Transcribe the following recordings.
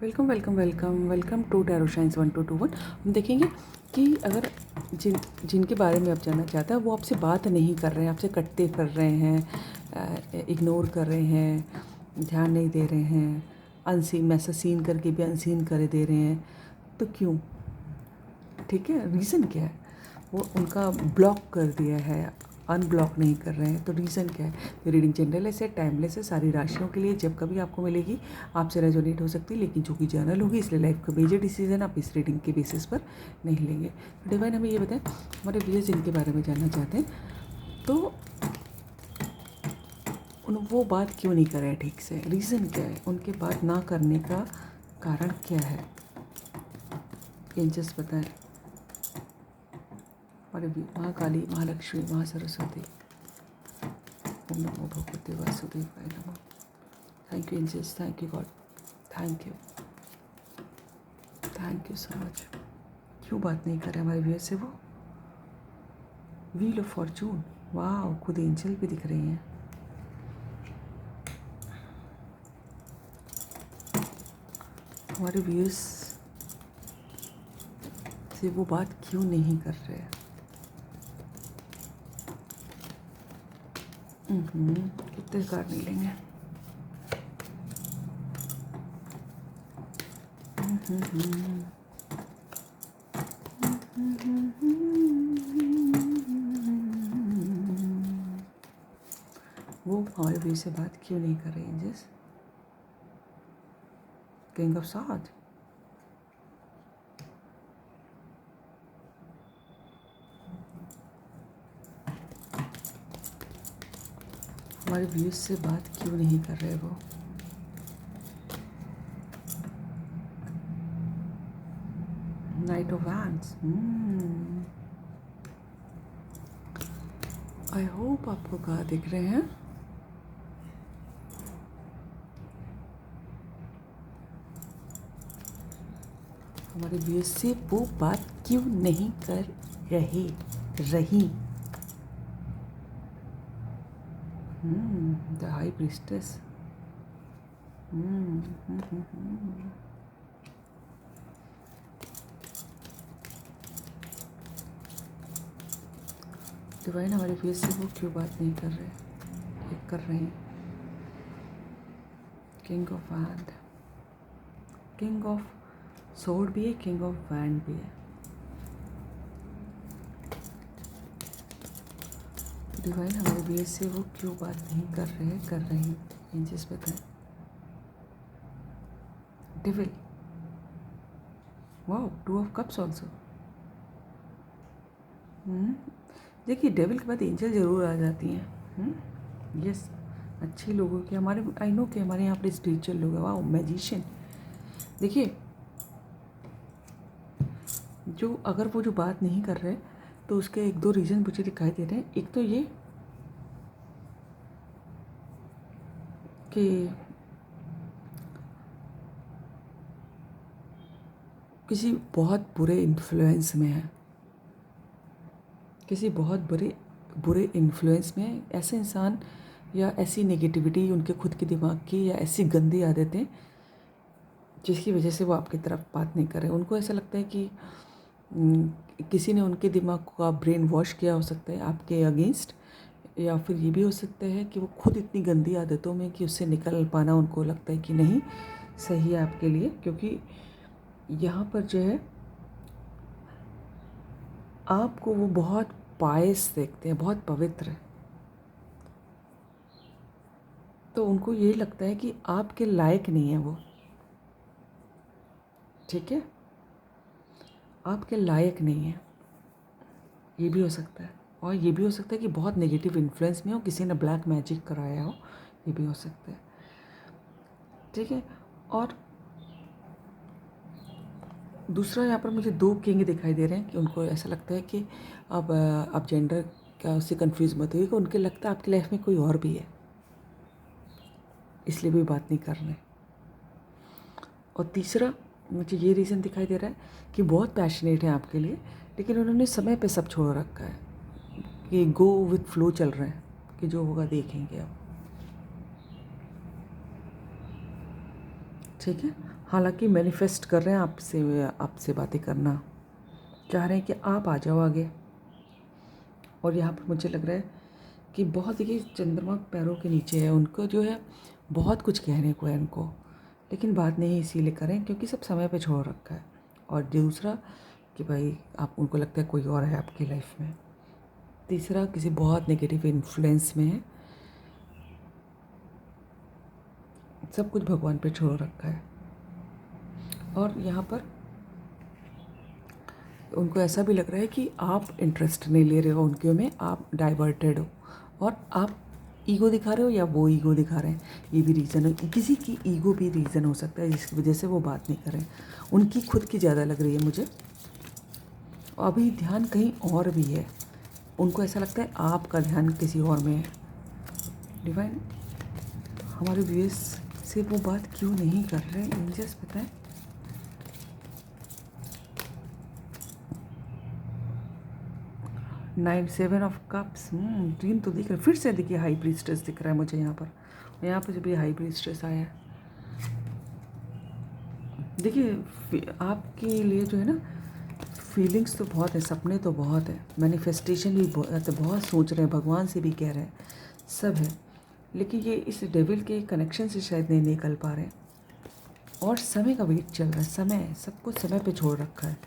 Welcome welcome welcome welcome to tarot science 1221। हम देखेंगे कि अगर जिनके बारे में आप जानना चाहते हैं वो आपसे बात नहीं कर रहे हैं, आपसे कटते कर रहे हैं, इग्नोर कर रहे हैं, ध्यान नहीं दे रहे हैं, अनसीन मैसेज सीन करके भी अनसीन कर दे रहे हैं, तो क्यों? ठीक है, रीज़न क्या है? वो उनका ब्लॉक कर दिया है, अनब्लॉक नहीं कर रहे हैं, तो रीज़न क्या है? तो रीडिंग जनरल है, टाइमलेस है, सारी राशियों के लिए जब कभी आपको मिलेगी आपसे रेजोनेट हो सकती है, लेकिन जो कि जर्नल होगी, इसलिए लाइफ का मेजर डिसीजन आप इस रीडिंग के बेसिस पर नहीं लेंगे। तो डिवाइन हमें ये बताएं, हमारे व्यूअर्स जिनके बारे में जानना चाहते हैं, तो वो बात क्यों नहीं कर रहे हैं ठीक से? रीज़न क्या है? उनके बात ना करने का कारण क्या है? एंजल्स बताएं। हमारे महाकाली, महालक्ष्मी, महासरस्वती, ओम नमो भगवते वासुदेवाय नमः। Thank you angels, thank you God, thank you so much. क्यों बात नहीं कर रहे हमारे व्यूअर से वो? व्हील ऑफ फॉर्चून, वाह, खुद एंजल भी दिख रही हैं। हमारे व्यूअर्स से वो बात क्यों नहीं कर रहे हैं? कितने कार्ड नहीं लेंगे? वो हमारे व्यूअर से बात क्यों नहीं कर रहे एंजल्स? किंग ऑफ सॉर्ड्स, हमारे व्यूअर्स से बात क्यों नहीं कर रहे वो? Night of wands, I hope आपको कहाँ दिख रहे हैं। हमारे व्यूअर्स से वो बात क्यों नहीं कर रही? द हाई प्रीस्टेस, डिवाइन हमारे व्यूअर्स से वो क्यों बात नहीं कर रहे? ये कर रहे हैं। King of wand, king of sword भी है, किंग ऑफ वैंड भी है। डिवाइन हमारे व्यूअर्स से वो क्यों बात नहीं कर रही? एंजल्स बताएं। Devil, wow, two of cups also. देखिए, डेविल के बाद एंजल ज़रूर आ जाती हैं। यस, अच्छे लोगों के, हमारे आई नो कि हमारे यहाँ पर स्पिरिचुअल लोग हैं। Wow, magician. देखिए, जो अगर वो जो बात नहीं कर रहे तो उसके एक दो रीज़न मुझे दिखाई दे रहे हैं। एक तो ये कि किसी बहुत बुरे इन्फ्लुएंस में है, किसी बहुत बुरे इन्फ्लुएंस में ऐसे इंसान या ऐसी नेगेटिविटी उनके खुद के दिमाग की या ऐसी गंदी आदतें जिसकी वजह से वो आपकी तरफ बात नहीं कर रहे। उनको ऐसा लगता है कि किसी ने उनके दिमाग को ब्रेन वॉश किया हो सकता है आपके अगेंस्ट, या फिर ये भी हो सकता है कि वो खुद इतनी गंदी आदतों में कि उससे निकल पाना उनको लगता है कि नहीं सही है आपके लिए, क्योंकि यहाँ पर जो है आपको वो बहुत पायस देखते हैं, बहुत पवित्र है। तो उनको यही लगता है कि आपके लायक नहीं है वो, ठीक है, आपके लायक नहीं है। ये भी हो सकता है, और ये भी हो सकता है कि बहुत नेगेटिव इन्फ्लुएंस में हो, किसी ने ब्लैक मैजिक कराया हो, ये भी हो सकता है, ठीक है। और दूसरा, यहाँ पर मुझे दो किंग दिखाई दे रहे हैं कि उनको ऐसा लगता है कि अब आप जेंडर का उससे कंफ्यूज मत होइए, कि उनके लगता है आपकी लाइफ में कोई और भी है, इसलिए भी बात नहीं कर रहे। और तीसरा, मुझे ये रीज़न दिखाई दे रहा है कि बहुत पैशनेट है आपके लिए, लेकिन उन्होंने समय पे सब छोड़ रखा है, कि गो विथ फ्लो चल रहे हैं, कि जो होगा देखेंगे अब, ठीक है। हालांकि मैनिफेस्ट कर रहे हैं आपसे बातें करना, चाह रहे हैं कि आप आ जाओ आगे। और यहाँ पर मुझे लग रहा है कि बहुत, देखिए चंद्रमा पैरों के नीचे है, उनको जो है बहुत कुछ कहने को है उनको, लेकिन बात नहीं इसीलिए करें क्योंकि सब समय पे छोड़ रखा है। और दूसरा कि भाई आप, उनको लगता है कोई और है आपकी लाइफ में। तीसरा, किसी बहुत नेगेटिव इन्फ्लुएंस में है, सब कुछ भगवान पे छोड़ रखा है। और यहाँ पर उनको ऐसा भी लग रहा है कि आप इंटरेस्ट नहीं ले रहे हो उनके में, आप डाइवर्टेड हो और आप ईगो दिखा रहे हो या वो ईगो दिखा रहे हैं। ये भी रीज़न है, किसी की ईगो भी रीज़न हो सकता है जिसकी वजह से वो बात नहीं कर रहे हैं। उनकी खुद की ज़्यादा लग रही है मुझे, अभी ध्यान कहीं और भी है। उनको ऐसा लगता है आपका ध्यान किसी और में है। डिवाइन, हमारे व्यूअर्स से वो बात क्यों नहीं कर रहे हैं एंजल्स, पता है? नाइन, 7 ऑफ कप्स, ड्रीम तो दिख रहा है। फिर से देखिए हाई प्रीस्टेस दिख रहा है मुझे यहाँ पर जब ये हाई प्रीस्टेस आया है, देखिए आपके लिए जो है ना, फीलिंग्स तो बहुत है, सपने तो बहुत है, मैनिफेस्टेशन भी बहुत सोच रहे हैं, भगवान से भी कह रहे हैं, सब है, लेकिन ये इस डेविल के कनेक्शन से शायद नहीं निकल पा रहे हैं। और समय का वेट चल रहा है, समय सब कुछ समय पे छोड़ रखा है।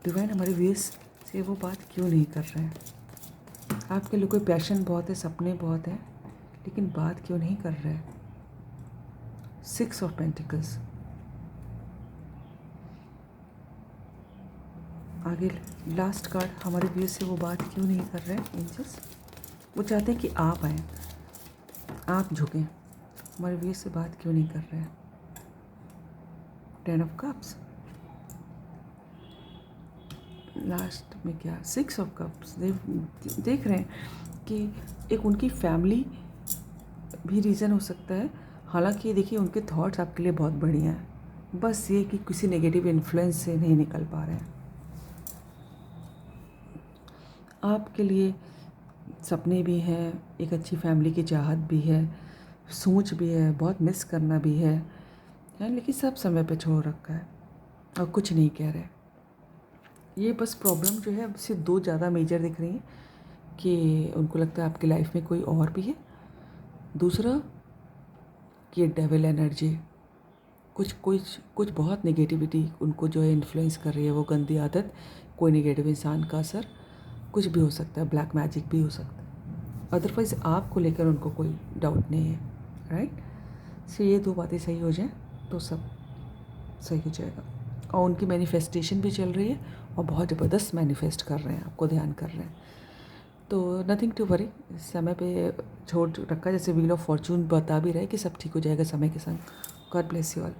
डिवाइन, हमारे व्यूअर्स से वो बात क्यों नहीं कर रहे हैं? आपके लिए कोई पैशन बहुत है, सपने बहुत हैं, लेकिन बात क्यों नहीं कर रहे हैं? 6 ऑफ पेंटिकल्स, आगे लास्ट कार्ड, हमारे व्यूअर्स से वो बात क्यों नहीं कर रहे हैं एंजल्स? वो चाहते हैं कि आप आएँ, आप झुकें, हमारे व्यूअर्स से बात क्यों नहीं कर रहे हैं? 10 ऑफ कप्स, लास्ट में क्या, 6 ऑफ कप्स। देख रहे हैं कि एक उनकी फैमिली भी रीज़न हो सकता है। हालांकि देखिए उनके थॉट्स आपके लिए बहुत बढ़िया हैं, बस ये कि किसी नेगेटिव इन्फ्लुएंस से नहीं निकल पा रहे हैं। आपके लिए सपने भी हैं, एक अच्छी फैमिली की चाहत भी है, सोच भी है, बहुत मिस करना भी है, लेकिन सब समय पे छोड़ रखा है और कुछ नहीं कह रहे। ये बस प्रॉब्लम जो है अब से 2 ज़्यादा मेजर दिख रही हैं कि उनको लगता है आपकी लाइफ में कोई और भी है। दूसरा कि डेविल एनर्जी, कुछ बहुत नेगेटिविटी उनको जो है इन्फ्लुएंस कर रही है, वो गंदी आदत, कोई नेगेटिव इंसान का असर, कुछ भी हो सकता है, ब्लैक मैजिक भी हो सकता है। अदरवाइज़ आपको लेकर उनको कोई डाउट नहीं है, राइट? सो ये 2 बातें सही हो जाएं तो सब सही हो जाएगा। और उनकी मैनिफेस्टेशन भी चल रही है और बहुत ज़बरदस्त मैनिफेस्ट कर रहे हैं, आपको ध्यान कर रहे हैं, तो नथिंग टू वरी। समय पे छोड़ रखा, जैसे व्हील ऑफ फॉर्चून बता भी रहे कि सब ठीक हो जाएगा समय के संग। God bless you all.